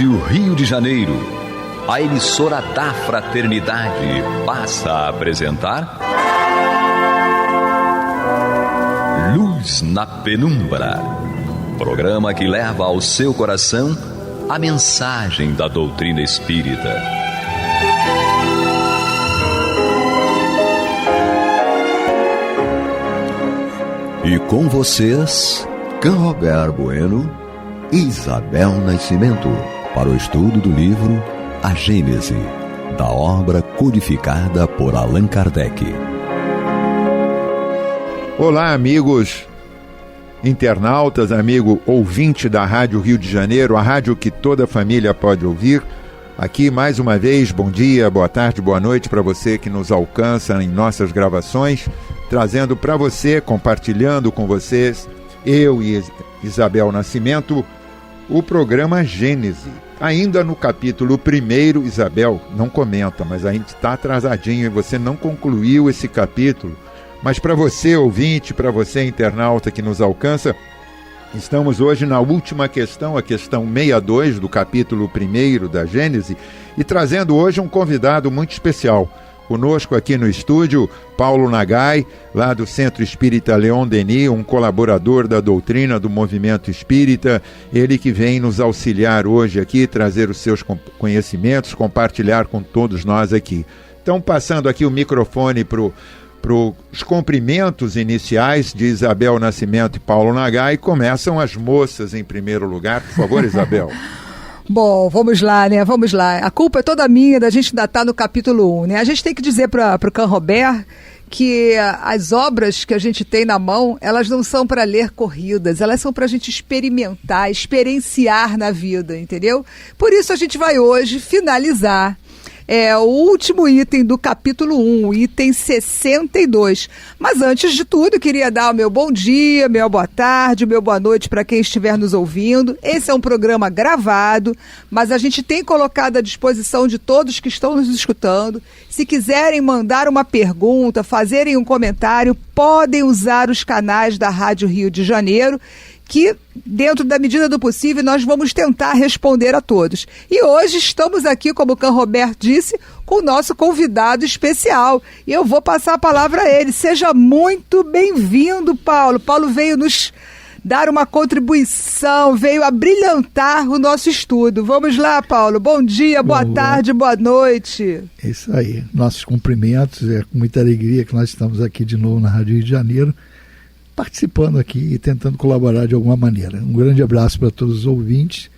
Rádio Rio de Janeiro, a emissora da fraternidade, passa a apresentar Luz na Penumbra, programa que leva ao seu coração a mensagem da doutrina espírita. E com vocês, Canrobert Bueno e Isabel Nascimento, para o estudo do livro A Gênese, da obra codificada por Allan Kardec. Olá, amigos internautas, amigo ouvinte da Rádio Rio de Janeiro, a rádio que toda família pode ouvir. Aqui, mais uma vez, bom dia, boa tarde, boa noite para você que nos alcança em nossas gravações, trazendo para você, compartilhando com vocês, eu e Isabel Nascimento, o programa Gênese. Ainda no capítulo 1, Isabel não comenta, mas a gente está atrasadinho e você não concluiu esse capítulo. Mas para você, ouvinte, para você, internauta que nos alcança, estamos hoje na última questão, a questão 62 do capítulo 1 da Gênese, e trazendo hoje um convidado muito especial. Conosco aqui no estúdio, Paulo Nagai, lá do Centro Espírita Leon Denis, um colaborador da doutrina do movimento espírita, ele que vem nos auxiliar hoje aqui, trazer os seus conhecimentos, compartilhar com todos nós aqui. Então, passando aqui o microfone para os cumprimentos iniciais de Isabel Nascimento e Paulo Nagai, começam as moças em primeiro lugar. Por favor, Isabel. Bom, vamos lá, né? Vamos lá. A culpa é toda minha da gente ainda estar no capítulo 1, né? A gente tem que dizer para o Canrobert que as obras que a gente tem na mão, elas não são para ler corridas, elas são para a gente experimentar, experienciar na vida, entendeu? Por isso a gente vai hoje finalizar o último item do capítulo 1, o item 62. Mas antes de tudo, eu queria dar o meu bom dia, meu boa tarde, meu boa noite para quem estiver nos ouvindo. Esse é um programa gravado, mas a gente tem colocado à disposição de todos que estão nos escutando. Se quiserem mandar uma pergunta, fazerem um comentário, podem usar os canais da Rádio Rio de Janeiro, que, dentro da medida do possível, nós vamos tentar responder a todos. E hoje estamos aqui, como o Canrobert disse, com o nosso convidado especial. E eu vou passar a palavra a ele. Seja muito bem-vindo, Paulo. Paulo veio nos dar uma contribuição, veio abrilhantar o nosso estudo. Vamos lá, Paulo. Bom dia, boa tarde, boa noite. É isso aí. Nossos cumprimentos. É com muita alegria que nós estamos aqui de novo na Rádio Rio de Janeiro, participando aqui e tentando colaborar de alguma maneira. Um grande abraço para todos os ouvintes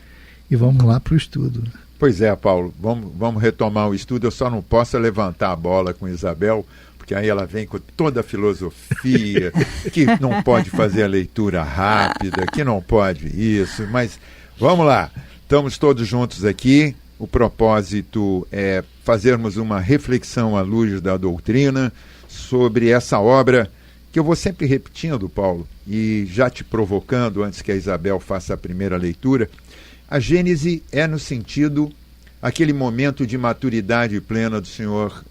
e vamos lá para o estudo. Pois é, Paulo, vamos retomar o estudo. Eu só não posso levantar a bola com Isabel, porque aí ela vem com toda a filosofia, que não pode fazer a leitura rápida, que não pode isso, mas vamos lá. Estamos todos juntos aqui. O propósito é fazermos uma reflexão à luz da doutrina sobre essa obra que eu vou sempre repetindo, Paulo, e já te provocando antes que a Isabel faça a primeira leitura. A Gênese é no sentido, aquele momento de maturidade plena do senhor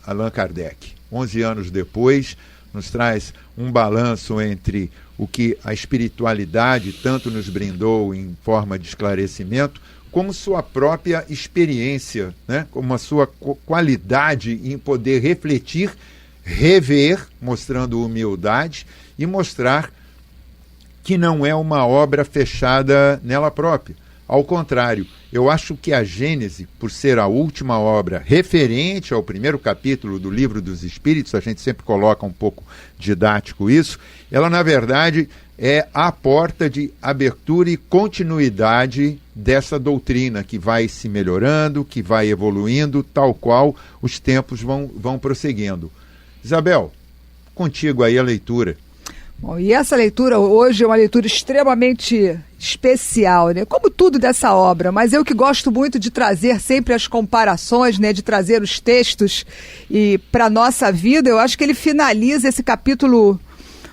Allan Kardec. 11 anos depois, nos traz um balanço entre o que a espiritualidade tanto nos brindou em forma de esclarecimento, como sua própria experiência, né? Como a sua qualidade em poder refletir, rever, mostrando humildade e mostrar que não é uma obra fechada nela própria. Ao contrário, eu acho que a Gênese, por ser a última obra referente ao primeiro capítulo do Livro dos Espíritos, a gente sempre coloca um pouco didático isso, ela na verdade é a porta de abertura e continuidade dessa doutrina que vai se melhorando, que vai evoluindo, tal qual os tempos vão prosseguindo. Isabel, contigo aí a leitura. Bom, e essa leitura hoje é uma leitura extremamente especial, né? Como tudo dessa obra, mas eu que gosto muito de trazer sempre as comparações, né? De trazer os textos e para a nossa vida, eu acho que ele finaliza esse capítulo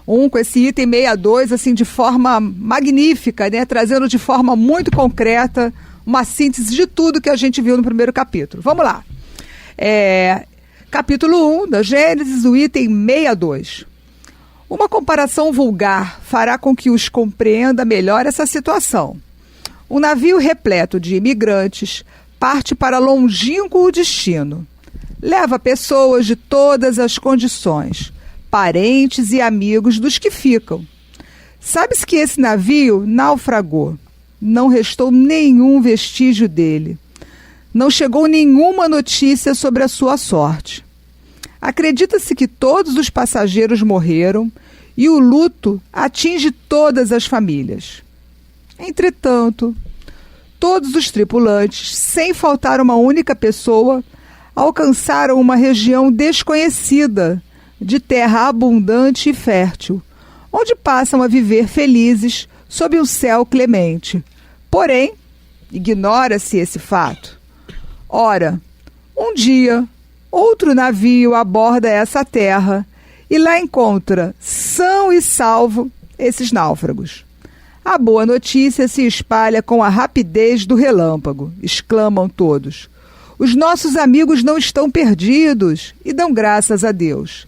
1 com esse item 62, assim, de forma magnífica, né? Trazendo de forma muito concreta uma síntese de tudo que a gente viu no primeiro capítulo. Vamos lá. Capítulo 1 da Gênesis, o item 62. Uma comparação vulgar fará com que os compreenda melhor essa situação. Um navio repleto de imigrantes parte para longínquo destino. Leva pessoas de todas as condições, parentes e amigos dos que ficam. Sabe-se que esse navio naufragou. Não restou nenhum vestígio dele. Não chegou nenhuma notícia sobre a sua sorte. Acredita-se que todos os passageiros morreram e o luto atinge todas as famílias. Entretanto, todos os tripulantes, sem faltar uma única pessoa, alcançaram uma região desconhecida, de terra abundante e fértil, onde passam a viver felizes sob um céu clemente. Porém, ignora-se esse fato. Ora, um dia, outro navio aborda essa terra e lá encontra, são e salvo, esses náufragos. A boa notícia se espalha com a rapidez do relâmpago, exclamam todos. Os nossos amigos não estão perdidos e dão graças a Deus.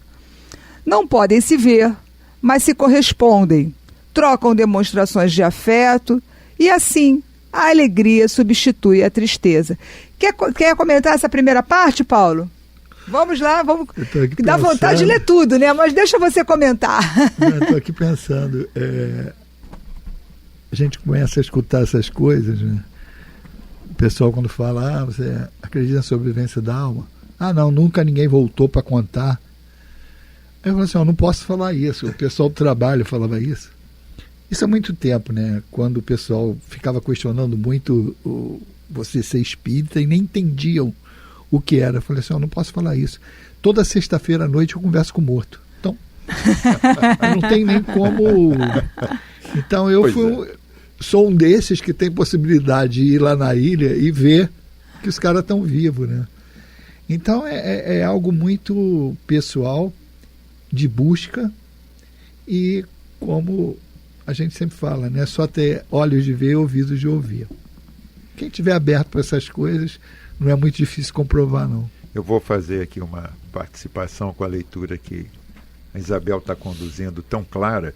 Não podem se ver, mas se correspondem, trocam demonstrações de afeto e assim a alegria substitui a tristeza. Quer comentar essa primeira parte, Paulo? Vamos lá, vamos. Dá vontade de ler tudo, né? Mas deixa você comentar. Estou aqui pensando. A gente começa a escutar essas coisas, né? O pessoal quando fala, você acredita na sobrevivência da alma? Não, nunca ninguém voltou para contar. Aí eu falo assim, eu não posso falar isso. O pessoal do trabalho falava isso. Isso há muito tempo, né? Quando o pessoal ficava questionando muito você ser espírita e nem entendiam o que era. Eu falei assim, eu não posso falar isso. Toda sexta-feira à noite eu converso com o morto. Então, não tem nem como... Então eu sou um desses que tem possibilidade de ir lá na ilha e ver que os caras estão vivos, né? Então é algo muito pessoal, de busca, e como a gente sempre fala, né? Só ter olhos de ver e ouvidos de ouvir. Quem estiver aberto para essas coisas, não é muito difícil comprovar, não. Eu vou fazer aqui uma participação com a leitura que a Isabel está conduzindo tão clara,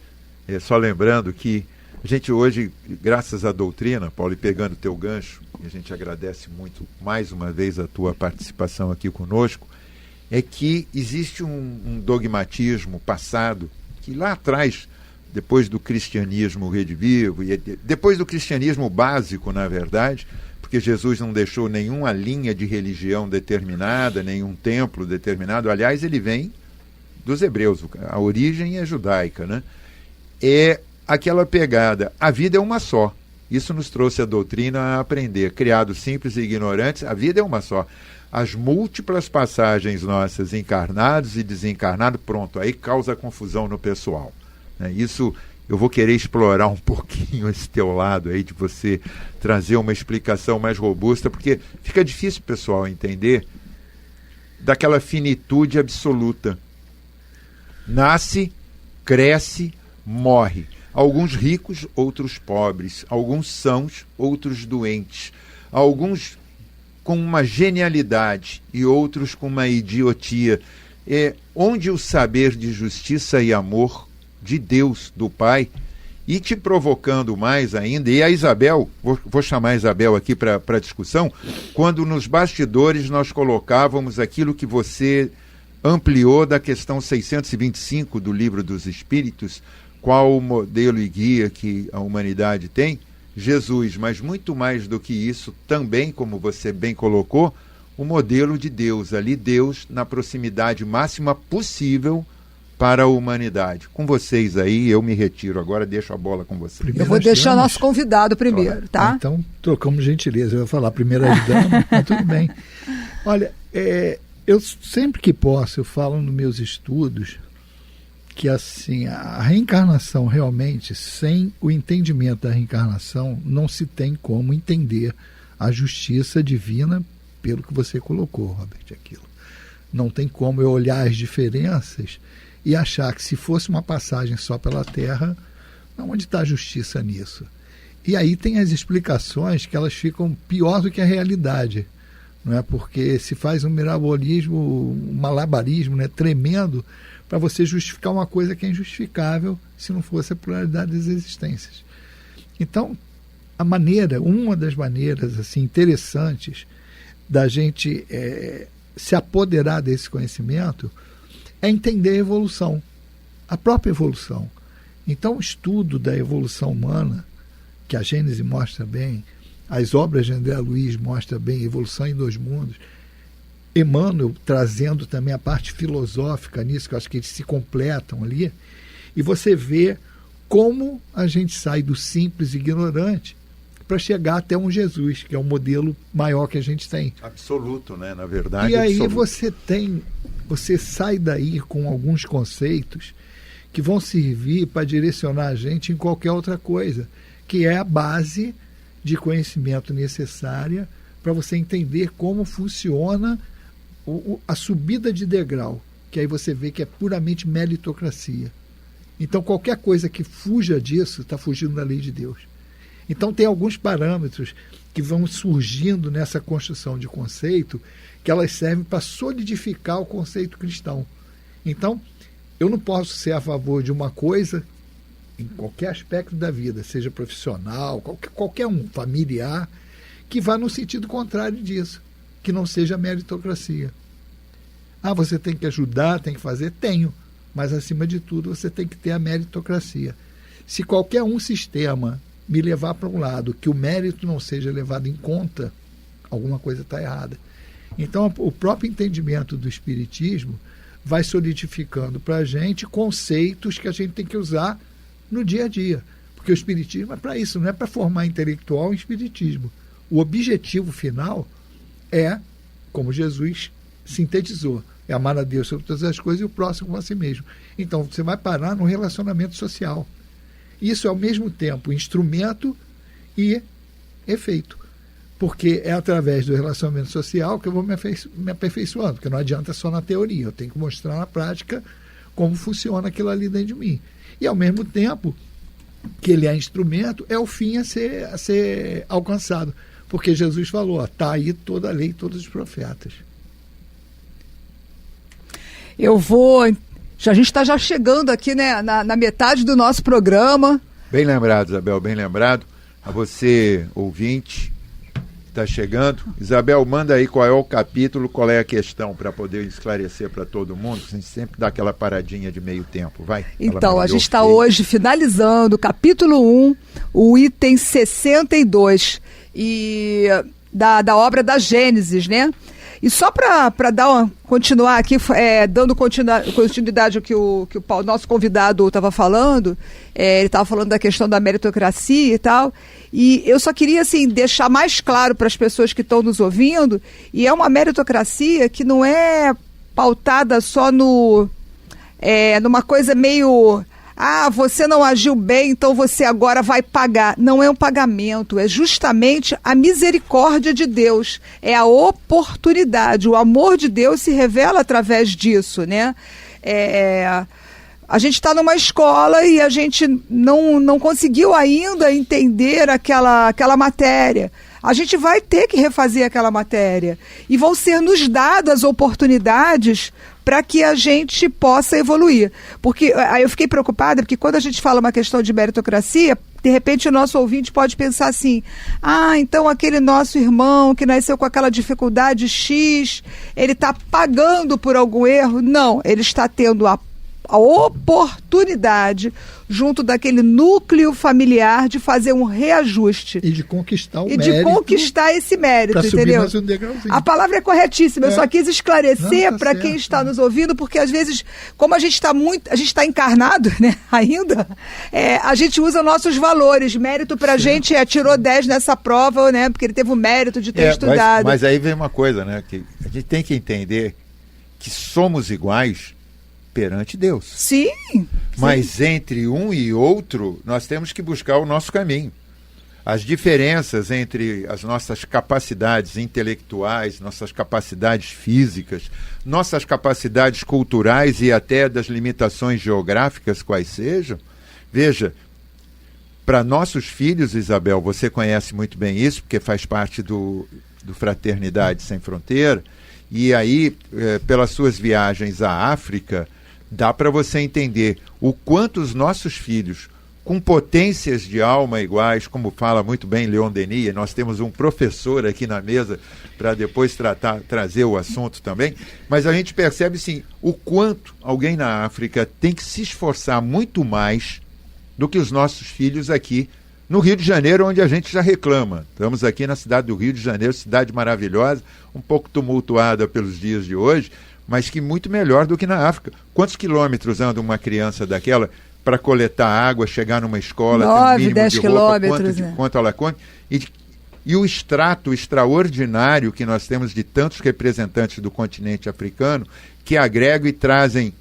só lembrando que a gente hoje, graças à doutrina, Paulo, e pegando o teu gancho, e a gente agradece muito mais uma vez a tua participação aqui conosco, é que existe um dogmatismo passado que lá atrás, depois do cristianismo redivivo, e depois do cristianismo básico, na verdade, porque Jesus não deixou nenhuma linha de religião determinada, nenhum templo determinado. Aliás, ele vem dos hebreus, a origem é judaica, né? É aquela pegada, a vida é uma só. Isso nos trouxe a doutrina a aprender. Criados simples e ignorantes, a vida é uma só. As múltiplas passagens nossas, encarnados e desencarnados, pronto, aí causa confusão no pessoal. Isso eu vou querer explorar um pouquinho esse teu lado aí, de você trazer uma explicação mais robusta, porque fica difícil o pessoal entender daquela finitude absoluta. Nasce, cresce, morre. Alguns ricos, outros pobres. Alguns sãos, outros doentes. Alguns com uma genialidade e outros com uma idiotia. Onde o saber de justiça e amor de Deus, do Pai, e te provocando mais ainda, e a Isabel, vou chamar a Isabel aqui para a discussão, quando nos bastidores nós colocávamos aquilo que você ampliou da questão 625 do Livro dos Espíritos, qual o modelo e guia que a humanidade tem? Jesus, mas muito mais do que isso, também, como você bem colocou, o modelo de Deus, ali Deus na proximidade máxima possível para a humanidade. Com vocês aí, eu me retiro agora, deixo a bola com vocês. Eu vou deixar o nosso convidado primeiro, tá? Então, trocamos gentileza. Eu vou falar primeiras damas, mas tudo bem. Olha, eu sempre que posso, eu falo nos meus estudos que assim, a reencarnação realmente, sem o entendimento da reencarnação, não se tem como entender a justiça divina pelo que você colocou, Robert, aquilo. Não tem como eu olhar as diferenças e achar que se fosse uma passagem só pela Terra, onde está a justiça nisso? E aí tem as explicações que elas ficam pior do que a realidade, não é? Porque se faz um mirabolismo, um malabarismo, né, tremendo, para você justificar uma coisa que é injustificável se não fosse a pluralidade das existências. Então, uma das maneiras assim, interessantes da gente se apoderar desse conhecimento é entender a evolução, a própria evolução. Então, o estudo da evolução humana, que a Gênese mostra bem, as obras de André Luiz mostram bem, Evolução em Dois Mundos, Emmanuel trazendo também a parte filosófica nisso, que eu acho que eles se completam ali, e você vê como a gente sai do simples e ignorante para chegar até um Jesus, que é o modelo maior que a gente tem. Absoluto, né? Na verdade, e aí absoluto. você sai daí com alguns conceitos que vão servir para direcionar a gente em qualquer outra coisa, que é a base de conhecimento necessária para você entender como funciona a subida de degrau, que aí você vê que é puramente meritocracia. Então, qualquer coisa que fuja disso está fugindo da lei de Deus. Então, tem alguns parâmetros que vão surgindo nessa construção de conceito que elas servem para solidificar o conceito cristão. Então, eu não posso ser a favor de uma coisa em qualquer aspecto da vida, seja profissional, qualquer um, familiar, que vá no sentido contrário disso, que não seja meritocracia. Você tem que ajudar, tem que fazer? Tenho. Mas, acima de tudo, você tem que ter a meritocracia. Se qualquer sistema me levar para um lado que o mérito não seja levado em conta, alguma coisa está errada. Então, o próprio entendimento do Espiritismo vai solidificando para a gente conceitos que a gente tem que usar no dia a dia. Porque o Espiritismo é para isso, não é para formar intelectual em Espiritismo. O objetivo final é, como Jesus sintetizou, é amar a Deus sobre todas as coisas e o próximo como a si mesmo. Então, você vai parar no relacionamento social. Isso é, ao mesmo tempo, instrumento e efeito. Porque é através do relacionamento social que eu vou me aperfeiçoando, porque não adianta só na teoria, eu tenho que mostrar na prática como funciona aquilo ali dentro de mim. E, ao mesmo tempo que ele é instrumento, é o fim a ser alcançado. Porque Jesus falou, está aí toda a lei, todos os profetas. A gente está já chegando aqui, né, na metade do nosso programa. Bem lembrado, Isabel, bem lembrado. A você, ouvinte, está chegando. Isabel, manda aí qual é o capítulo, qual é a questão, para poder esclarecer para todo mundo. A gente sempre dá aquela paradinha de meio tempo, vai. Então, a gente está hoje finalizando o capítulo 1, o item 62, da obra da Gênesis, né? E só para continuar aqui, dando continuidade ao que o nosso convidado estava falando, ele estava falando da questão da meritocracia e tal, e eu só queria assim, deixar mais claro para as pessoas que estão nos ouvindo, e é uma meritocracia que não é pautada só numa coisa meio... você não agiu bem, então você agora vai pagar. Não é um pagamento, é justamente a misericórdia de Deus, é a oportunidade, o amor de Deus se revela através disso, né? A gente está numa escola e a gente não conseguiu ainda entender aquela matéria. A gente vai ter que refazer aquela matéria e vão ser nos dadas oportunidades para que a gente possa evoluir. Porque aí eu fiquei preocupada, porque quando a gente fala uma questão de meritocracia, de repente o nosso ouvinte pode pensar assim, então aquele nosso irmão que nasceu com aquela dificuldade X, ele está pagando por algum erro? Não, ele está tendo a oportunidade, junto daquele núcleo familiar, de fazer um reajuste. E de conquistar o mérito. E de conquistar esse mérito, entendeu? Mais um degrauzinho. A palavra é corretíssima, eu só quis esclarecer para quem está nos ouvindo, porque às vezes, como a gente está encarnado, né, ainda, a gente usa nossos valores. Mérito para a gente tirou 10 nessa prova, né, porque ele teve o mérito de ter estudado. Mas aí vem uma coisa, né, que a gente tem que entender que somos iguais perante Deus. Sim. Mas entre um e outro, nós temos que buscar o nosso caminho. As diferenças entre as nossas capacidades intelectuais, nossas capacidades físicas, nossas capacidades culturais e até das limitações geográficas, quais sejam. Veja, para nossos filhos, Isabel, você conhece muito bem isso, porque faz parte do Fraternidade Sem Fronteira, e aí, pelas suas viagens à África, dá para você entender o quanto os nossos filhos com potências de alma iguais, como fala muito bem Leon Denis, nós temos um professor aqui na mesa para depois trazer o assunto também, mas a gente percebe, sim, o quanto alguém na África tem que se esforçar muito mais do que os nossos filhos aqui no Rio de Janeiro, onde a gente já reclama. Estamos aqui na cidade do Rio de Janeiro, cidade maravilhosa, um pouco tumultuada pelos dias de hoje, mas que muito melhor do que na África. Quantos quilômetros anda uma criança daquela para coletar água, chegar numa escola, 9, 10 quilômetros, quanto ela come, e o extrato extraordinário que nós temos de tantos representantes do continente africano que agregam e trazem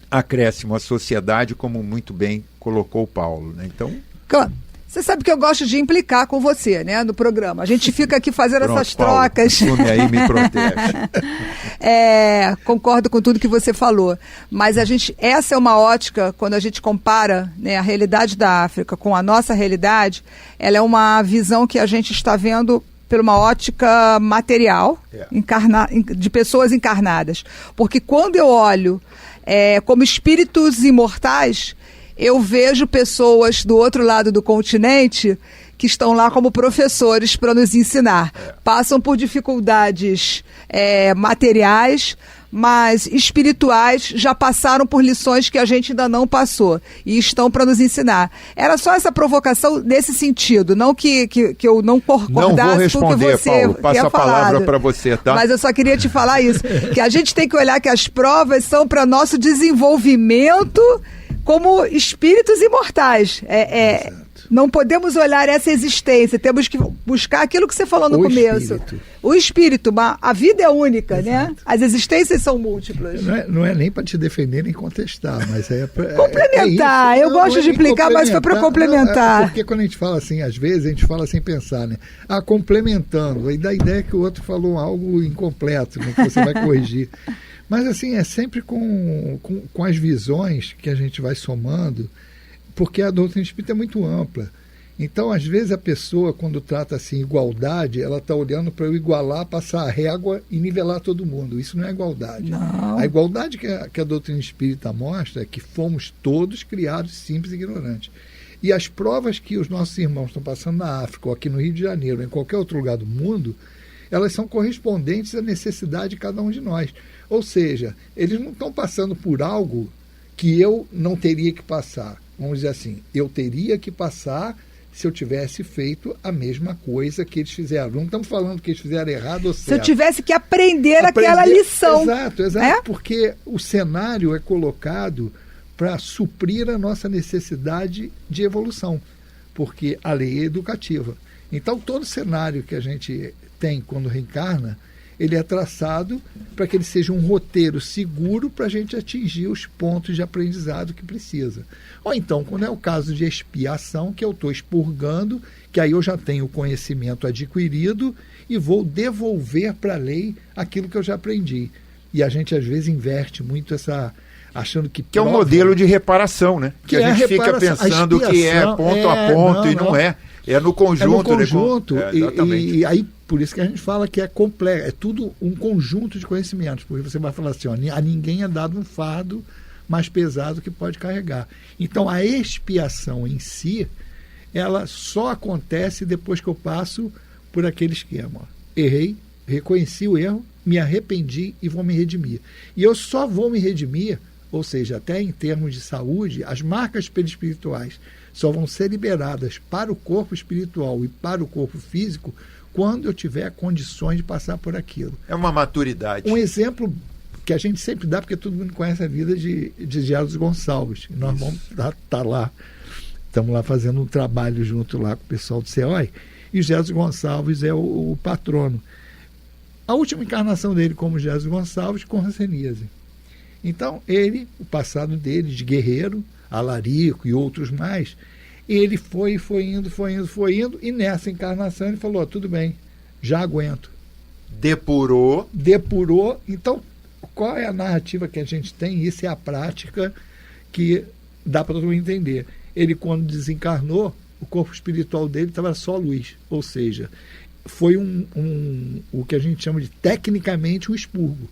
acréscimo à sociedade, como muito bem colocou o Paulo, né? Então, você sabe que eu gosto de implicar com você, né, no programa. A gente fica aqui fazendo essas trocas. Paulo, aí me protege. Concordo com tudo que você falou. Mas essa é uma ótica, quando a gente compara, né, a realidade da África com a nossa realidade, ela é uma visão que a gente está vendo por uma ótica material, de pessoas encarnadas. Porque quando eu olho como espíritos imortais, eu vejo pessoas do outro lado do continente que estão lá como professores para nos ensinar. Passam por dificuldades materiais, mas espirituais já passaram por lições que a gente ainda não passou e estão para nos ensinar. Era só essa provocação nesse sentido, não que eu não concordasse com o que você Paulo, passa a palavra para você, tá? Mas eu só queria te falar isso, que a gente tem que olhar que as provas são para nosso desenvolvimento como espíritos imortais. Não podemos olhar essa existência, temos que buscar aquilo que você falou no começo. O espírito, a vida é única, né? As existências são múltiplas. Não é nem para te defender nem contestar, mas complementar. Eu gosto de implicar, mas foi para complementar. Porque quando a gente fala assim, às vezes a gente fala sem pensar, né? Complementando, aí dá a ideia que o outro falou algo incompleto, né, que você vai corrigir. Mas assim, é sempre com as visões que a gente vai somando, porque a doutrina espírita é muito ampla. Então, às vezes, a pessoa, quando trata assim igualdade, ela está olhando para eu igualar, passar a régua e nivelar todo mundo. Isso não é igualdade. Não. A igualdade que a doutrina espírita mostra é que fomos todos criados simples e ignorantes. E as provas que os nossos irmãos estão passando na África, ou aqui no Rio de Janeiro, ou em qualquer outro lugar do mundo, elas são correspondentes à necessidade de cada um de nós. Ou seja, eles não estão passando por algo que eu não teria que passar. Vamos dizer assim, eu teria que passar se eu tivesse feito a mesma coisa que eles fizeram. Não estamos falando que eles fizeram errado ou certo. Se eu tivesse que aprender aquela lição. Exato, porque o cenário é colocado para suprir a nossa necessidade de evolução, porque a lei é educativa. Então, todo cenário que a gente tem quando reencarna, ele é traçado para que ele seja um roteiro seguro para a gente atingir os pontos de aprendizado que precisa. Ou então, quando é o caso de expiação, que eu estou expurgando, que aí eu já tenho o conhecimento adquirido e vou devolver para a lei aquilo que eu já aprendi. E a gente, às vezes, inverte muito achando que é um modelo de reparação, né? Que a gente fica pensando que é ponto a ponto e não é. É no conjunto. E aí, por isso que a gente fala que é complexo, é tudo um conjunto de conhecimentos, porque você vai falar assim, a ninguém é dado um fardo mais pesado que pode carregar. Então, a expiação em si, ela só acontece depois que eu passo por aquele esquema. Errei, reconheci o erro, me arrependi e vou me redimir. E eu só vou me redimir, ou seja, até em termos de saúde, as marcas perispirituais só vão ser liberadas para o corpo espiritual e para o corpo físico quando eu tiver condições de passar por aquilo. É uma maturidade. Um exemplo que a gente sempre dá, porque todo mundo conhece a vida de Geraldo Gonçalves. Nós vamos estar lá, estamos lá fazendo um trabalho junto lá com o pessoal do CEOI, e Geraldo Gonçalves é o patrono. A última encarnação dele como Geraldo Gonçalves com hanseníase. Então, ele, o passado dele de guerreiro, alarico e outros mais, ele foi indo, e nessa encarnação ele falou, tudo bem, já aguento. Depurou. Então, qual é a narrativa que a gente tem? Isso é a prática que dá para todo mundo entender. Ele, quando desencarnou, o corpo espiritual dele estava só luz, ou seja, foi o que a gente chama de, tecnicamente, um expurgo.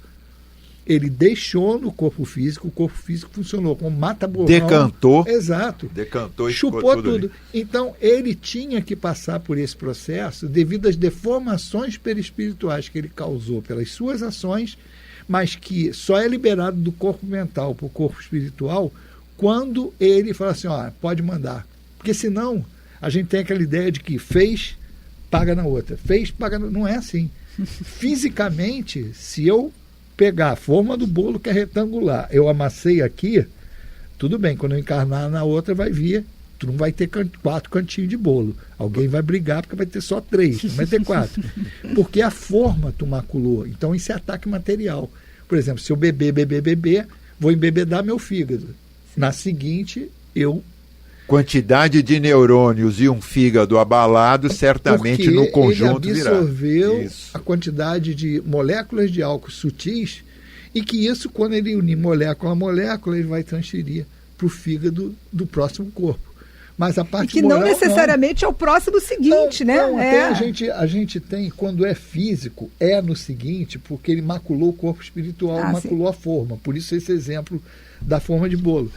Ele deixou no corpo físico, o corpo físico funcionou como mata-borrão. Decantou. Exato. Decantou e chupou tudo. Ali. Então, ele tinha que passar por esse processo devido às deformações perispirituais que ele causou pelas suas ações, mas que só é liberado do corpo mental para o corpo espiritual quando ele fala assim, pode mandar. Porque senão, a gente tem aquela ideia de que fez, paga na outra. Fez, paga na... Não é assim. Fisicamente, se eu pegar a forma do bolo que é retangular, eu amassei aqui, tudo bem, quando eu encarnar na outra vai vir, tu não vai ter 4 cantinhos de bolo. Alguém vai brigar porque vai ter só 3, não vai ter 4. Porque a forma tu maculou. Então isso é ataque material. Por exemplo, se eu beber, vou embebedar meu fígado. Na seguinte, eu... Quantidade de neurônios e um fígado abalado, certamente porque no conjunto ele virá. absorveu a quantidade de moléculas de álcool sutis e que isso, quando ele unir molécula a molécula, ele vai transferir para o fígado do próximo corpo. Mas a parte e que moral, não necessariamente é o próximo seguinte, né? A gente tem, quando é físico, é no seguinte, porque ele maculou o corpo espiritual, maculou a forma. Por isso esse exemplo da forma de bolo.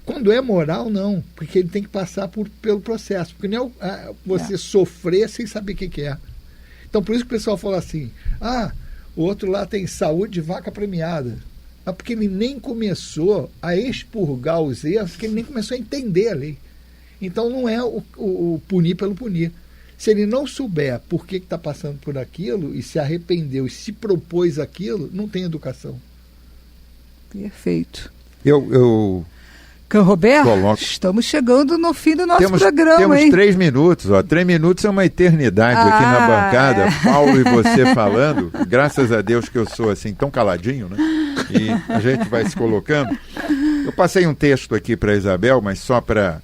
Quando é moral, não, porque ele tem que passar pelo processo. Porque não é você sofrer sem saber o que é. Então, por isso que o pessoal fala assim, o outro lá tem saúde de vaca premiada. Mas porque ele nem começou a expurgar os erros, porque ele nem começou a entender a lei. Então, não é o punir pelo punir. Se ele não souber por que está passando por aquilo, e se arrependeu, e se propôs aquilo, não tem educação. Perfeito. Roberto, estamos chegando no fim do nosso programa, temos 3 minutos, 3 minutos é uma eternidade aqui na bancada, Paulo e você falando, graças a Deus que eu sou assim tão caladinho, né? E a gente vai se colocando. Eu passei um texto aqui para a Isabel, mas só para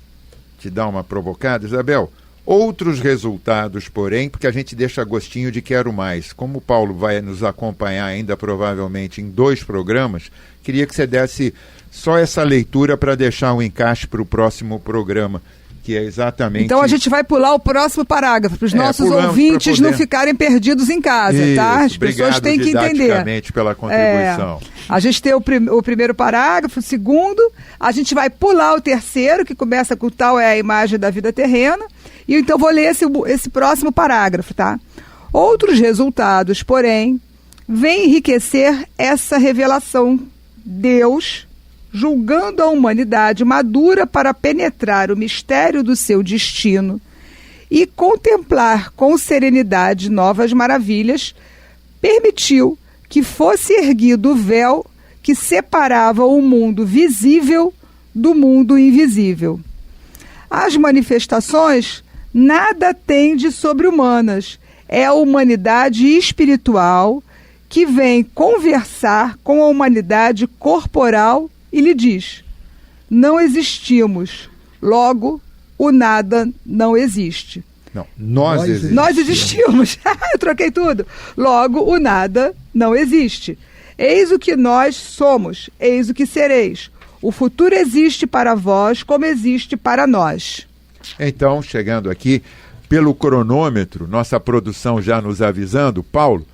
te dar uma provocada. Isabel, outros resultados, porém, porque a gente deixa gostinho de quero mais. Como o Paulo vai nos acompanhar ainda provavelmente em 2 programas, queria que você desse só essa leitura para deixar um encaixe para o próximo programa, que é exatamente... Então a gente vai pular o próximo parágrafo, para os nossos ouvintes não ficarem perdidos em casa, tá? As pessoas têm que entender. Pela contribuição. A gente tem o primeiro parágrafo, o segundo, a gente vai pular o terceiro, que começa com tal é a imagem da vida terrena, e então vou ler esse próximo parágrafo, tá? Outros resultados, porém, vêm enriquecer essa revelação. Deus, julgando a humanidade madura para penetrar o mistério do seu destino e contemplar com serenidade novas maravilhas, permitiu que fosse erguido o véu que separava o mundo visível do mundo invisível. As manifestações nada têm de sobre-humanas. É a humanidade espiritual que vem conversar com a humanidade corporal e lhe diz: não existimos, logo o nada não existe. Não, nós existimos. Eu troquei tudo. Logo o nada não existe. Eis o que nós somos, eis o que sereis. O futuro existe para vós como existe para nós. Então, chegando aqui, pelo cronômetro, nossa produção já nos avisando, Paulo,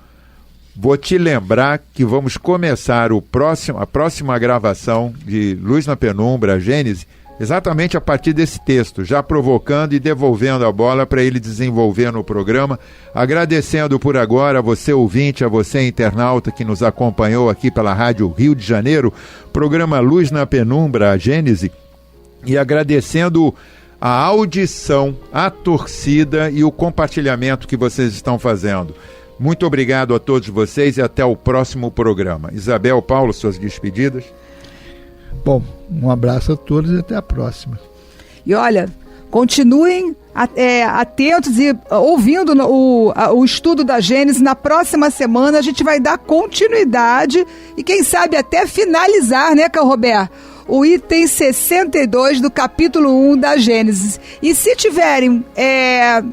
vou te lembrar que vamos começar a próxima gravação de Luz na Penumbra, Gênese, exatamente a partir desse texto, já provocando e devolvendo a bola para ele desenvolver no programa. Agradecendo por agora a você ouvinte, a você internauta que nos acompanhou aqui pela Rádio Rio de Janeiro, programa Luz na Penumbra, a Gênese, e agradecendo a audição, a torcida e o compartilhamento que vocês estão fazendo. Muito obrigado a todos vocês e até o próximo programa. Isabel, Paulo, suas despedidas. Bom, um abraço a todos e até a próxima. E olha, continuem atentos e ouvindo o estudo da Gênese. Na próxima semana a gente vai dar continuidade e quem sabe até finalizar, né, Roberto? O item 62 do capítulo 1 da Gênesis. E se tiverem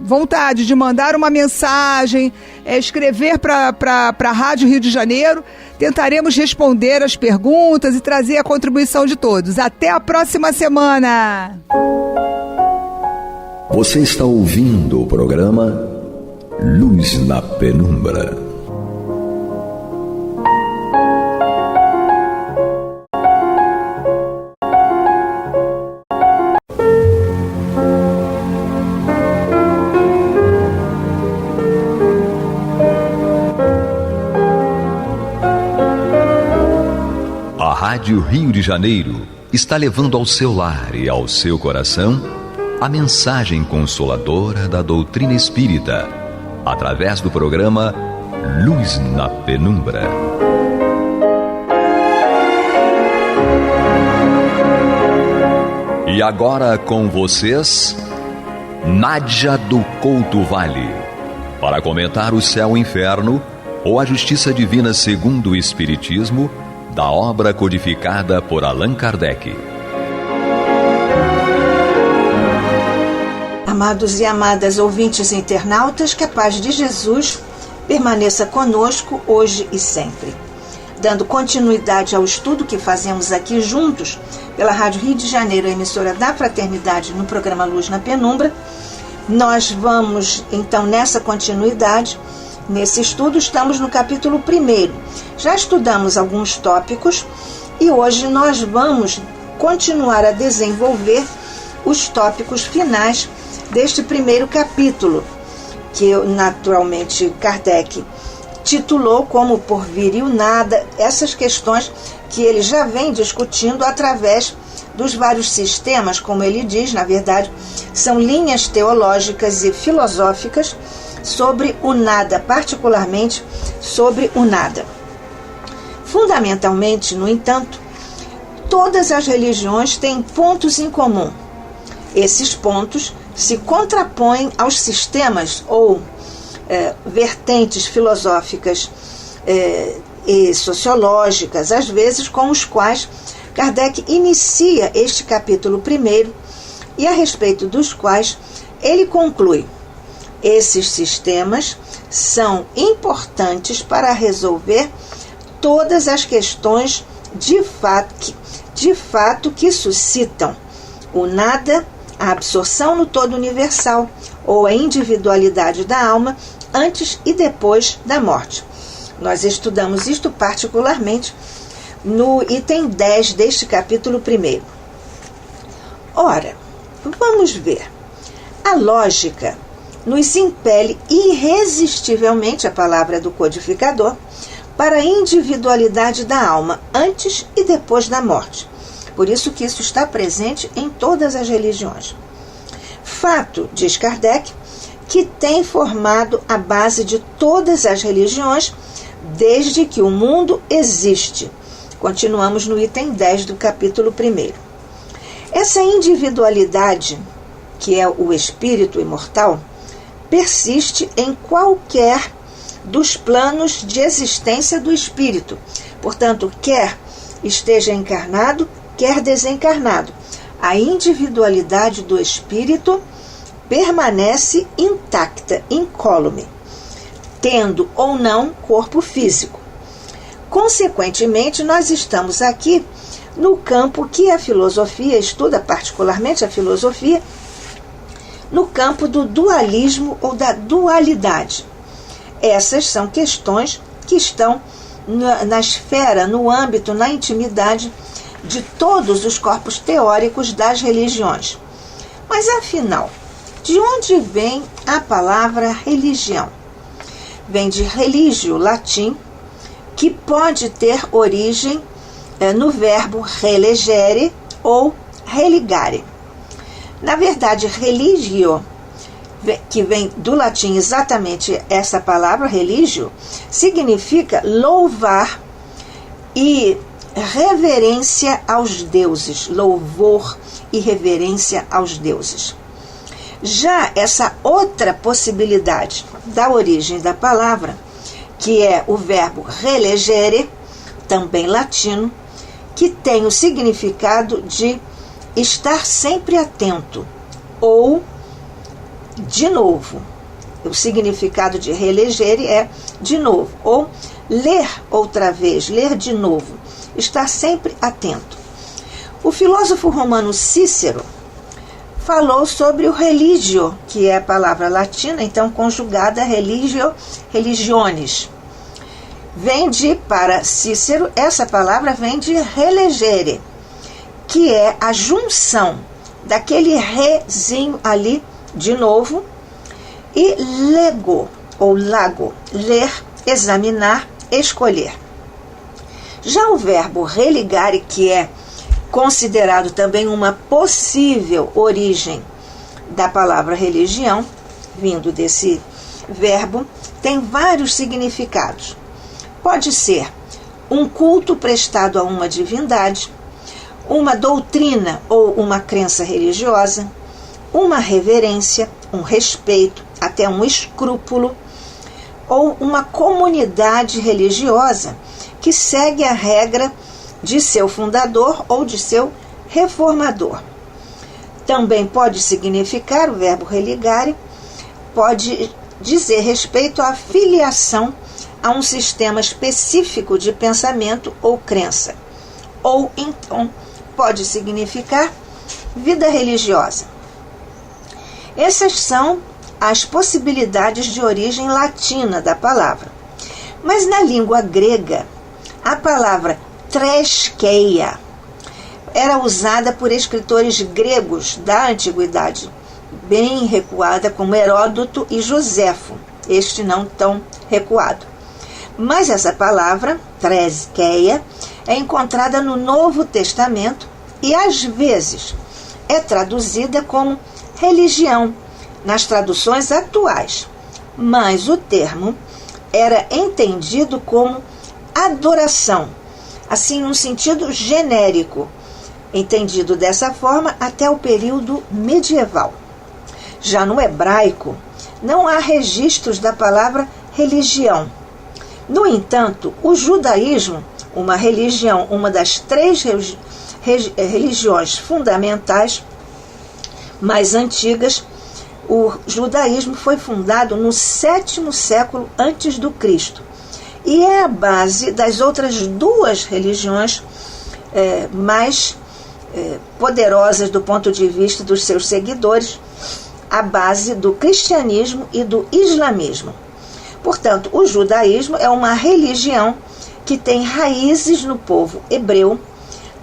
vontade de mandar uma mensagem, escrever para a Rádio Rio de Janeiro, tentaremos responder as perguntas e trazer a contribuição de todos. Até a próxima semana! Você está ouvindo o programa Luz na Penumbra. Rádio Rio de Janeiro está levando ao seu lar e ao seu coração a mensagem consoladora da doutrina espírita, através do programa Luz na Penumbra. E agora com vocês, Nádia do Couto Vale, para comentar o céu e inferno ou a justiça divina segundo o Espiritismo, da obra codificada por Allan Kardec. Amados e amadas ouvintes e internautas, que a paz de Jesus permaneça conosco hoje e sempre. Dando continuidade ao estudo que fazemos aqui juntos pela Rádio Rio de Janeiro, a emissora da Fraternidade, no programa Luz na Penumbra, nós vamos então nessa continuidade. Nesse estudo estamos no capítulo 1. Já estudamos alguns tópicos e hoje nós vamos continuar a desenvolver os tópicos finais deste primeiro capítulo, que naturalmente Kardec titulou como Por Vir e o Nada, essas questões que ele já vem discutindo através dos vários sistemas, como ele diz, na verdade, são linhas teológicas e filosóficas sobre o nada, particularmente sobre o nada. Fundamentalmente, no entanto, todas as religiões têm pontos em comum. Esses pontos se contrapõem aos sistemas ou vertentes filosóficas e sociológicas, às vezes com os quais Kardec inicia este capítulo 1 e a respeito dos quais ele conclui: esses sistemas são importantes para resolver todas as questões de fato que suscitam o nada, a absorção no todo universal ou a individualidade da alma antes e depois da morte. Nós estudamos isto particularmente no item 10 deste capítulo 1. Ora, vamos ver. A lógica nos impele irresistivelmente, a palavra do codificador, para a individualidade da alma antes e depois da morte. Por isso que isso está presente em todas as religiões. Fato, diz Kardec, que tem formado a base de todas as religiões desde que o mundo existe. Continuamos no item 10 do capítulo 1. Essa individualidade, que é o espírito imortal, persiste em qualquer dos planos de existência do espírito. Portanto, quer esteja encarnado, quer desencarnado, a individualidade do espírito permanece intacta, incólume, tendo ou não corpo físico. Consequentemente, nós estamos aqui no campo que a filosofia estuda, particularmente a filosofia, no campo do dualismo ou da dualidade. Essas são questões que estão na esfera, no âmbito, na intimidade de todos os corpos teóricos das religiões. Mas, afinal, de onde vem a palavra religião? Vem de religio, latim, que pode ter origem no verbo relegere ou religare. Na verdade, religio, que vem do latim exatamente essa palavra, religio, significa louvar e reverência aos deuses, louvor e reverência aos deuses. Já essa outra possibilidade da origem da palavra, que é o verbo relegere, também latino, que tem o significado de estar sempre atento, ou de novo. O significado de relegere é de novo, ou ler outra vez, ler de novo, estar sempre atento. O filósofo romano Cícero falou sobre o religio, que é a palavra latina, então conjugada religio, religiones. Para Cícero, essa palavra vem de relegere, que é a junção daquele rezinho ali, de novo, e lego, ou lago, ler, examinar, escolher. Já o verbo religare, que é considerado também uma possível origem da palavra religião, vindo desse verbo, tem vários significados. Pode ser um culto prestado a uma divindade, uma doutrina ou uma crença religiosa, uma reverência, um respeito, até um escrúpulo, ou uma comunidade religiosa que segue a regra de seu fundador ou de seu reformador. Também pode significar, o verbo religare, pode dizer respeito à filiação a um sistema específico de pensamento ou crença. Ou, então, pode significar vida religiosa. Essas são as possibilidades de origem latina da palavra. Mas na língua grega, a palavra treskeia era usada por escritores gregos da antiguidade, bem recuada, como Heródoto e Joséfo, este não tão recuado. Mas essa palavra, treskeia, é encontrada no Novo Testamento e às vezes é traduzida como religião nas traduções atuais, mas o termo era entendido como adoração, assim num sentido genérico, entendido dessa forma até o período medieval. Já no hebraico, não há registros da palavra religião. No entanto, o judaísmo, uma religião, uma das 3 religiões fundamentais mais antigas, o judaísmo foi fundado no 7º século antes do Cristo e é a base das outras 2 religiões mais poderosas do ponto de vista dos seus seguidores, a base do cristianismo e do islamismo. Portanto, o judaísmo é uma religião que tem raízes no povo hebreu,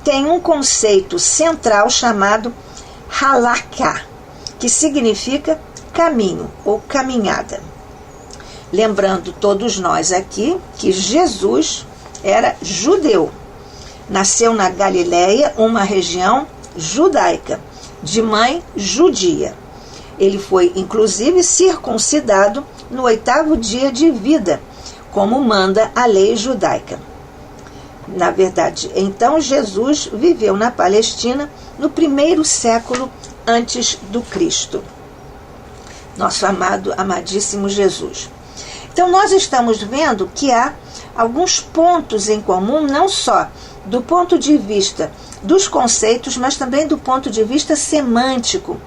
tem um conceito central chamado halakha, que significa caminho ou caminhada. Lembrando todos nós aqui que Jesus era judeu. Nasceu na Galileia, uma região judaica, de mãe judia. Ele foi, inclusive, circuncidado no 8º dia de vida, como manda a lei judaica. Na verdade, então, Jesus viveu na Palestina no 1º século antes do Cristo. Nosso amado, amadíssimo Jesus. Então, nós estamos vendo que há alguns pontos em comum, não só do ponto de vista dos conceitos, mas também do ponto de vista semântico,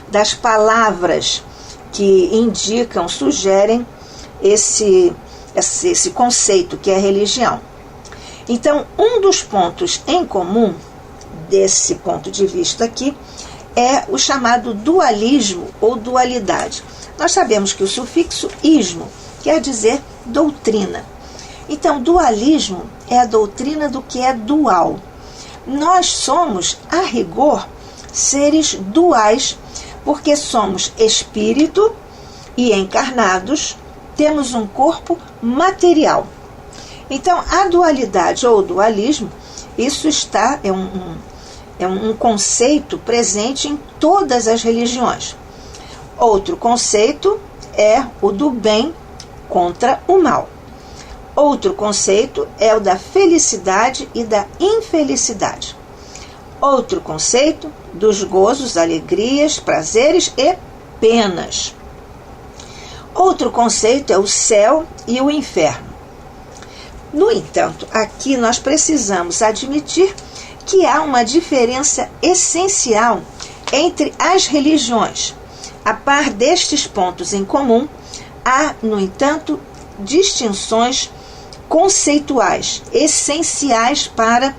das palavras que indicam, sugerem esse conceito que é religião. Então, um dos pontos em comum desse ponto de vista aqui é o chamado dualismo ou dualidade. Nós sabemos que o sufixo ismo quer dizer doutrina. Então, dualismo é a doutrina do que é dual. Nós somos, a rigor, seres duais, porque somos espírito e encarnados, temos um corpo material. Então, a dualidade ou dualismo, isso é um conceito presente em todas as religiões. Outro conceito é o do bem contra o mal. Outro conceito é o da felicidade e da infelicidade. Outro conceito dos gozos, alegrias, prazeres e penas. Outro conceito é o céu e o inferno. No entanto, aqui nós precisamos admitir que há uma diferença essencial entre as religiões. A par destes pontos em comum, há, no entanto, distinções conceituais, essenciais para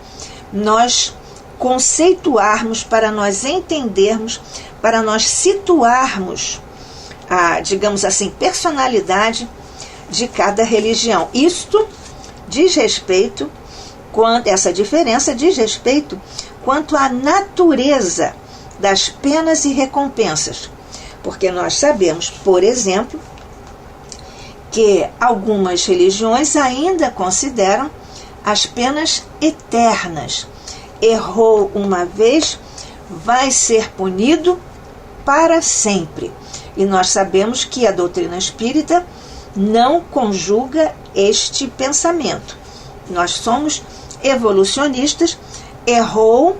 nós conceituarmos, para nós entendermos, para nós situarmos a, digamos assim, personalidade de cada religião. Isto diz respeito, essa diferença diz respeito quanto à natureza das penas e recompensas. Porque nós sabemos, por exemplo, que algumas religiões ainda consideram as penas eternas. Errou uma vez, vai ser punido para sempre. E nós sabemos que a doutrina espírita não conjuga este pensamento. Nós somos evolucionistas. Errou,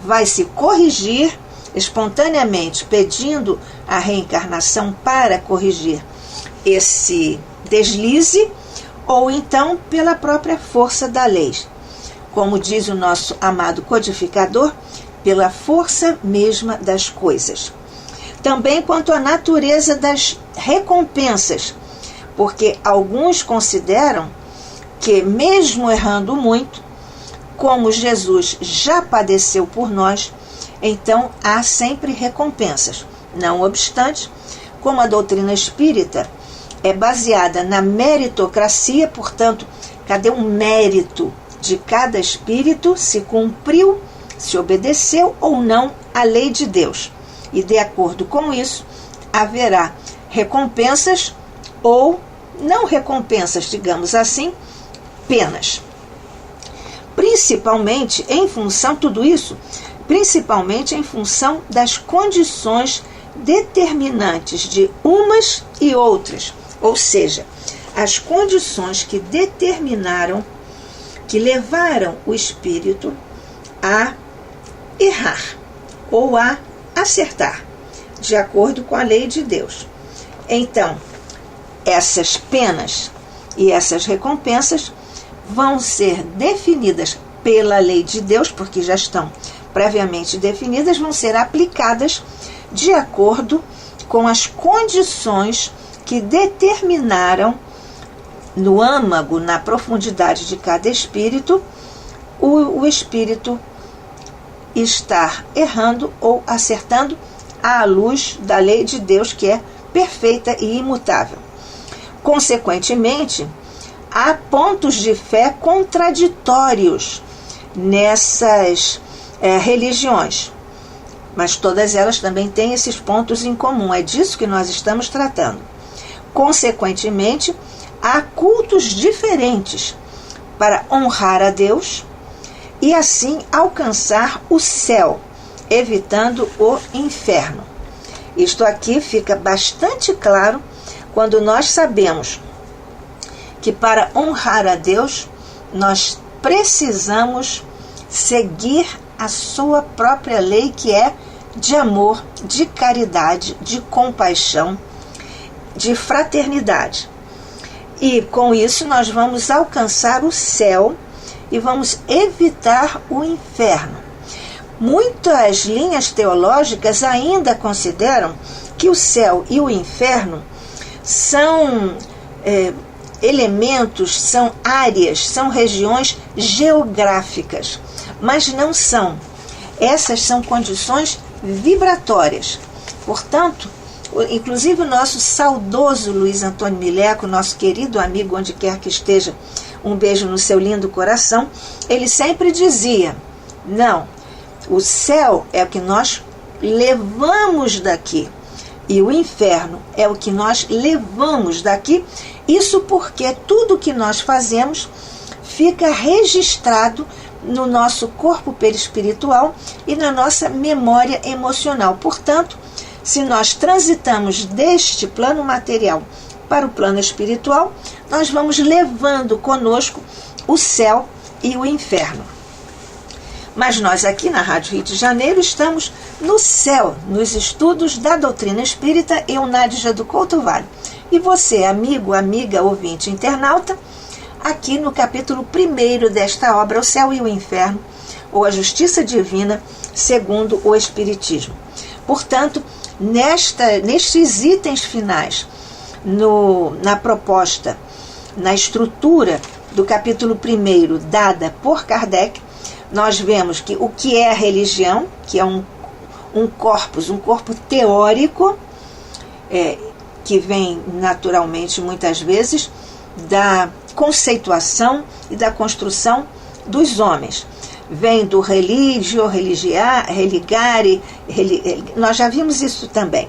vai se corrigir espontaneamente, pedindo a reencarnação para corrigir esse deslize, ou então pela própria força da lei. Como diz o nosso amado codificador, pela força mesma das coisas. Também quanto à natureza das recompensas, porque alguns consideram que, mesmo errando muito, como Jesus já padeceu por nós, então há sempre recompensas. Não obstante, como a doutrina espírita é baseada na meritocracia, portanto, cadê o mérito de cada espírito, se cumpriu, se obedeceu ou não à lei de Deus. E de acordo com isso, haverá recompensas ou não recompensas, digamos assim, penas. Principalmente em função, tudo isso, principalmente em função das condições determinantes de umas e outras, ou seja, as condições que determinaram, que levaram o espírito a errar ou a acertar, de acordo com a lei de Deus. Então, essas penas e essas recompensas vão ser definidas pela lei de Deus, porque já estão previamente definidas, vão ser aplicadas de acordo com as condições que determinaram no âmago, na profundidade de cada espírito, o espírito estar errando ou acertando à luz da lei de Deus, que é perfeita e imutável. Consequentemente, há pontos de fé contraditórios nessas religiões, mas todas elas também têm esses pontos em comum. É disso que nós estamos tratando. Consequentemente, há cultos diferentes para honrar a Deus e assim alcançar o céu, evitando o inferno. Isto aqui fica bastante claro quando nós sabemos que para honrar a Deus nós precisamos seguir a sua própria lei, que é de amor, de caridade, de compaixão, de fraternidade. E com isso nós vamos alcançar o céu e vamos evitar o inferno. Muitas linhas teológicas ainda consideram que o céu e o inferno são elementos, são áreas, são regiões geográficas, mas não são. Essas são condições vibratórias. Portanto, inclusive o nosso saudoso Luiz Antônio Mileco, nosso querido amigo, onde quer que esteja, um beijo no seu lindo coração, ele sempre dizia: não, o céu é o que nós levamos daqui e o inferno é o que nós levamos daqui. Isso porque tudo que nós fazemos fica registrado no nosso corpo perispiritual e na nossa memória emocional. Portanto, se nós transitamos deste plano material para o plano espiritual, nós vamos levando conosco o céu e o inferno. Mas nós aqui na Rádio Rio de Janeiro estamos no céu, nos estudos da doutrina espírita Eunádia do Couto Vale. E você, amigo, amiga, ouvinte, internauta, aqui no capítulo 1 desta obra, O Céu e o Inferno, ou a Justiça Divina segundo o Espiritismo. Portanto, nestes itens finais, na proposta, na estrutura do capítulo 1 dada por Kardec, nós vemos que o que é a religião, que é um corpo teórico, que vem naturalmente muitas vezes da conceituação e da construção dos homens. Vem do religio, religare, nós já vimos isso também.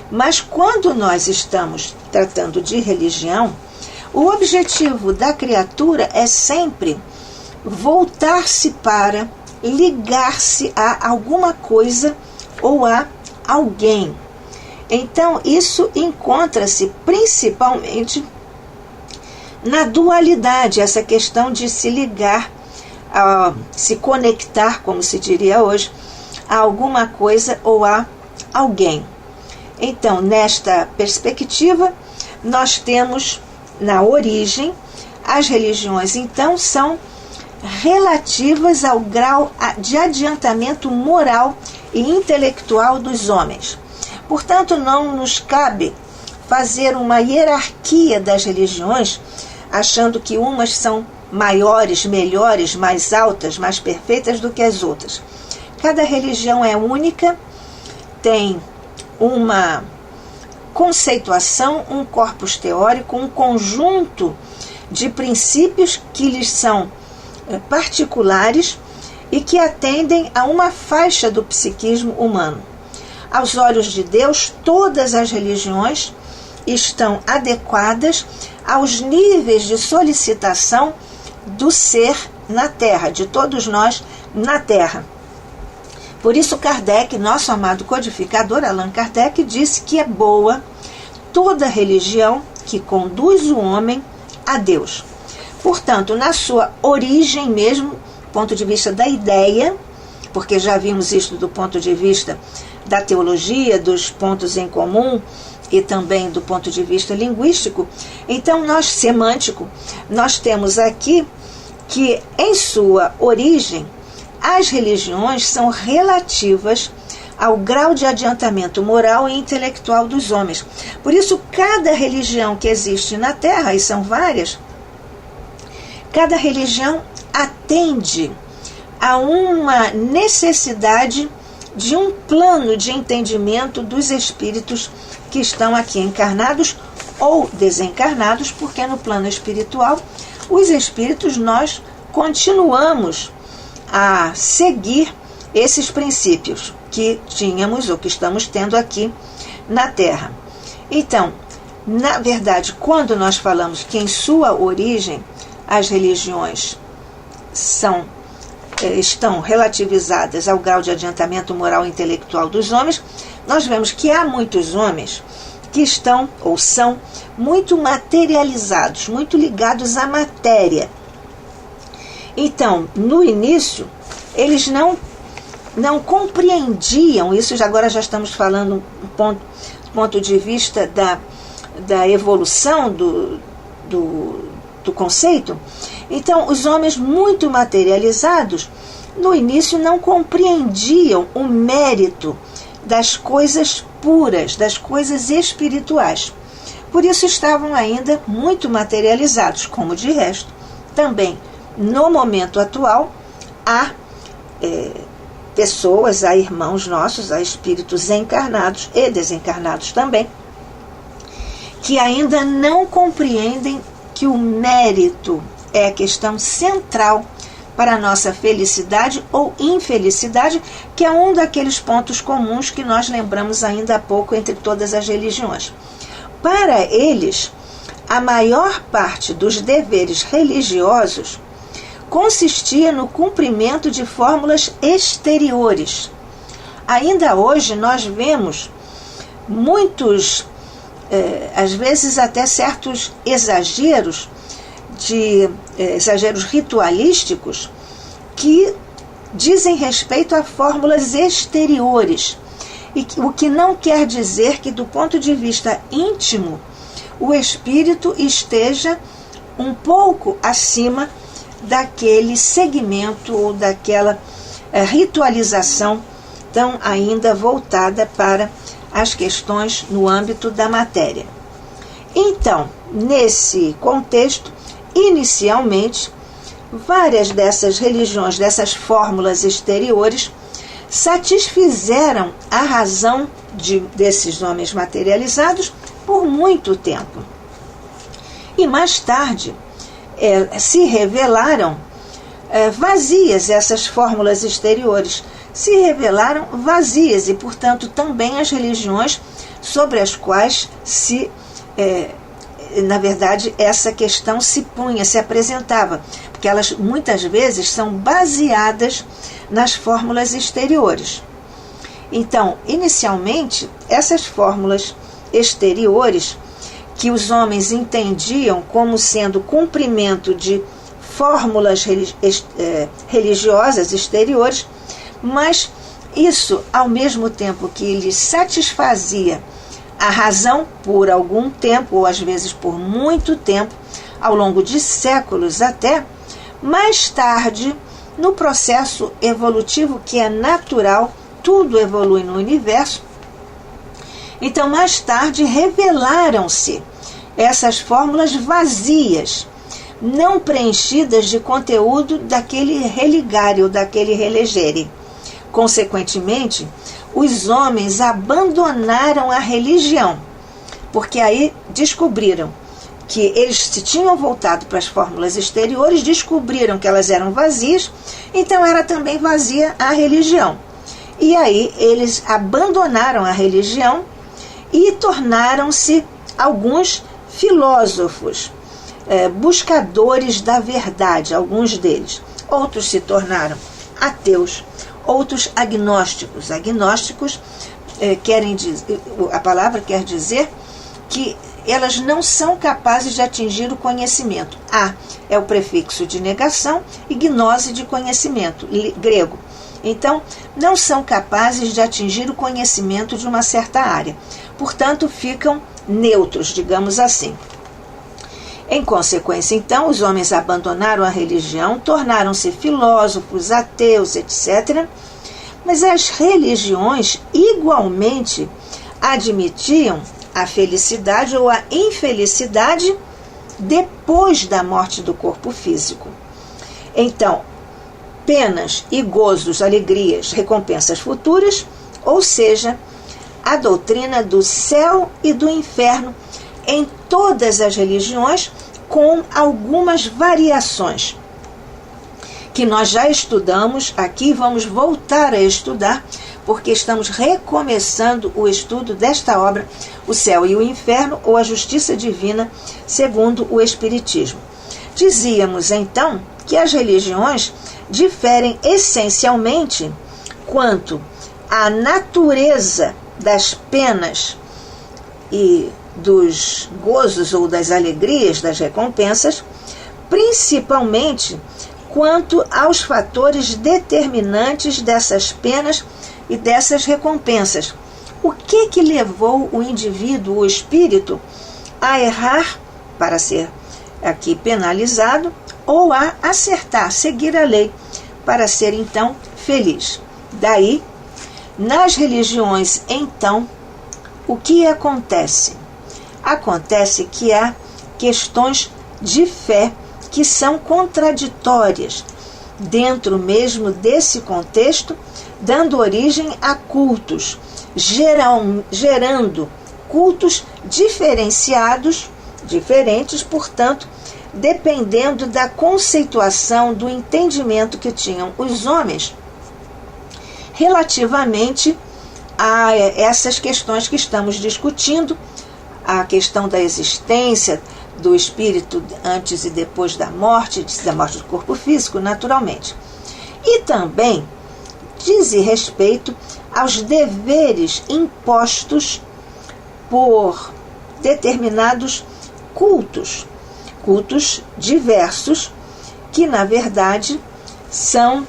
Mas quando nós estamos tratando de religião, o objetivo da criatura é sempre voltar-se para, ligar-se a alguma coisa ou a alguém. Então, isso encontra-se principalmente na dualidade, essa questão de se ligar, se conectar, como se diria hoje, a alguma coisa ou a alguém. Então, nesta perspectiva, nós temos na origem, as religiões, então, são relativas ao grau de adiantamento moral e intelectual dos homens. Portanto, não nos cabe fazer uma hierarquia das religiões, achando que umas são maiores, melhores, mais altas, mais perfeitas do que as outras. Cada religião é única, tem uma conceituação, um corpus teórico, um conjunto de princípios que lhes são particulares e que atendem a uma faixa do psiquismo humano. Aos olhos de Deus, todas as religiões estão adequadas aos níveis de solicitação do ser na Terra, de todos nós na Terra. Por isso Kardec, nosso amado codificador Allan Kardec, disse que é boa toda religião que conduz o homem a Deus. Portanto, na sua origem mesmo, do ponto de vista da ideia, porque já vimos isso do ponto de vista da teologia, dos pontos em comum e também do ponto de vista linguístico, então semântico, nós temos aqui que em sua origem as religiões são relativas ao grau de adiantamento moral e intelectual dos homens. Por isso, cada religião que existe na Terra, e são várias, cada religião atende a uma necessidade de um plano de entendimento dos espíritos que estão aqui encarnados ou desencarnados, porque no plano espiritual, os espíritos, nós continuamos a seguir esses princípios que tínhamos ou que estamos tendo aqui na Terra. Então, na verdade, quando nós falamos que em sua origem as religiões estão relativizadas ao grau de adiantamento moral e intelectual dos homens, nós vemos que há muitos homens que estão ou são muito materializados, muito ligados à matéria. Então, no início, eles não compreendiam, isso agora já estamos falando do ponto de vista da evolução do conceito. Então, os homens muito materializados, no início, não compreendiam o mérito das coisas puras, das coisas espirituais. Por isso estavam ainda muito materializados, como de resto. Também, no momento atual, há pessoas, há irmãos nossos, há espíritos encarnados e desencarnados também, que ainda não compreendem que o mérito é a questão central para a nossa felicidade ou infelicidade, que é um daqueles pontos comuns que nós lembramos ainda há pouco entre todas as religiões. Para eles, a maior parte dos deveres religiosos consistia no cumprimento de fórmulas exteriores. Ainda hoje nós vemos muitos, às vezes até certos exageros ritualísticos que dizem respeito a fórmulas exteriores, o que não quer dizer que do ponto de vista íntimo o espírito esteja um pouco acima daquele segmento ou daquela ritualização tão ainda voltada para as questões no âmbito da matéria. Então, nesse contexto, inicialmente, várias dessas religiões, dessas fórmulas exteriores, satisfizeram a razão desses homens materializados por muito tempo. E mais tarde se revelaram vazias, essas fórmulas exteriores se revelaram vazias e, portanto, também as religiões sobre as quais se na verdade, essa questão se apresentava, porque elas muitas vezes são baseadas nas fórmulas exteriores. Então, inicialmente, essas fórmulas exteriores, que os homens entendiam como sendo cumprimento de fórmulas religiosas exteriores, mas isso, ao mesmo tempo que lhes satisfazia a razão por algum tempo, ou às vezes por muito tempo, ao longo de séculos até, mais tarde, no processo evolutivo que é natural, tudo evolui no universo, então mais tarde revelaram-se essas fórmulas vazias, não preenchidas de conteúdo daquele religário, daquele relegere. Consequentemente, os homens abandonaram a religião, porque aí descobriram que eles se tinham voltado para as fórmulas exteriores, descobriram que elas eram vazias, então era também vazia a religião. E aí eles abandonaram a religião e tornaram-se alguns filósofos, buscadores da verdade, alguns deles. Outros se tornaram ateus, outros agnósticos. Agnósticos querem dizer, a palavra quer dizer que elas não são capazes de atingir o conhecimento. A é o prefixo de negação e gnose de conhecimento, grego. Então, não são capazes de atingir o conhecimento de uma certa área. Portanto, ficam neutros, digamos assim. Em consequência, então, os homens abandonaram a religião, tornaram-se filósofos, ateus, etc. Mas as religiões igualmente admitiam a felicidade ou a infelicidade depois da morte do corpo físico. Então, penas e gozos, alegrias, recompensas futuras, ou seja, a doutrina do céu e do inferno em todas as religiões, com algumas variações que nós já estudamos aqui, vamos voltar a estudar, porque estamos recomeçando o estudo desta obra, O Céu e o Inferno, ou a Justiça Divina, segundo o Espiritismo. Dizíamos, então, que as religiões diferem essencialmente quanto à natureza das penas e dos gozos ou das alegrias, das recompensas, principalmente quanto aos fatores determinantes dessas penas e dessas recompensas. O que levou o indivíduo, o espírito, a errar para ser aqui penalizado ou a acertar, seguir a lei para ser então feliz? Daí, nas religiões, então, o que acontece? Acontece que há questões de fé que são contraditórias dentro mesmo desse contexto, dando origem a cultos, gerando cultos diferenciados, diferentes, portanto, dependendo da conceituação, do entendimento que tinham os homens relativamente a essas questões que estamos discutindo, a questão da existência do espírito antes e depois da morte do corpo físico, naturalmente. E também diz respeito aos deveres impostos por determinados cultos diversos, que na verdade são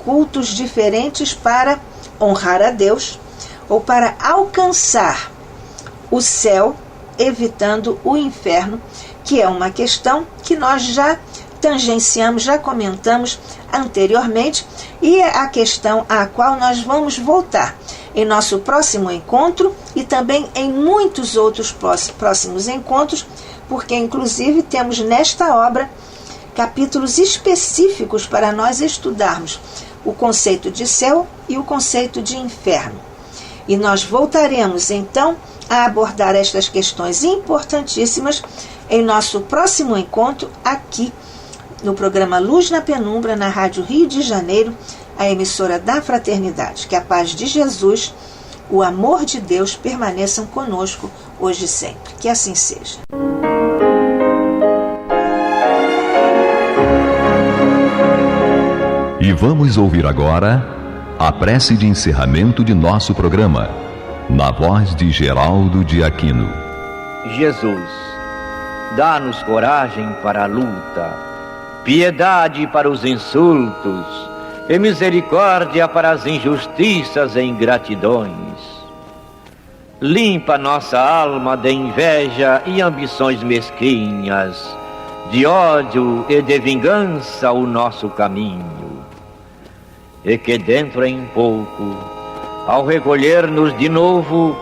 cultos diferentes para honrar a Deus ou para alcançar o céu, evitando o inferno, que é uma questão que nós já tangenciamos, já comentamos anteriormente, e é a questão à qual nós vamos voltar em nosso próximo encontro e também em muitos outros próximos encontros, porque inclusive temos nesta obra capítulos específicos para nós estudarmos o conceito de céu e o conceito de inferno. E nós voltaremos então a abordar estas questões importantíssimas em nosso próximo encontro aqui no programa Luz na Penumbra, na Rádio Rio de Janeiro, a emissora da Fraternidade. Que a paz de Jesus, o amor de Deus permaneçam conosco hoje e sempre. Que assim seja. vamos ouvir agora a prece de encerramento de nosso programa, na voz de Geraldo de Aquino. Jesus, dá-nos coragem para a luta, piedade para os insultos e misericórdia para as injustiças e ingratidões. Limpa nossa alma de inveja e ambições mesquinhas, de ódio e de vingança o nosso caminho. E que dentro em pouco, ao recolher-nos de novo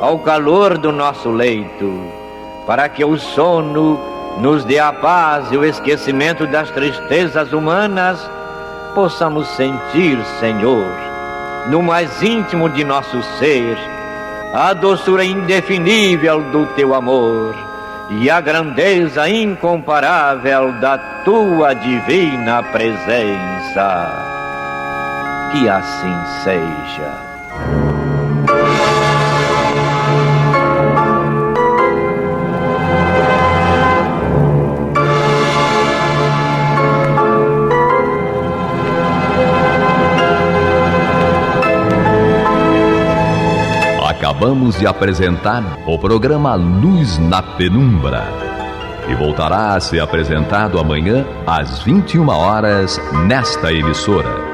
ao calor do nosso leito, para que o sono nos dê a paz e o esquecimento das tristezas humanas, possamos sentir, Senhor, no mais íntimo de nosso ser, a doçura indefinível do Teu amor e a grandeza incomparável da Tua divina presença. Que assim seja. Acabamos de apresentar o programa Luz na Penumbra, que voltará a ser apresentado amanhã às 21 horas nesta emissora.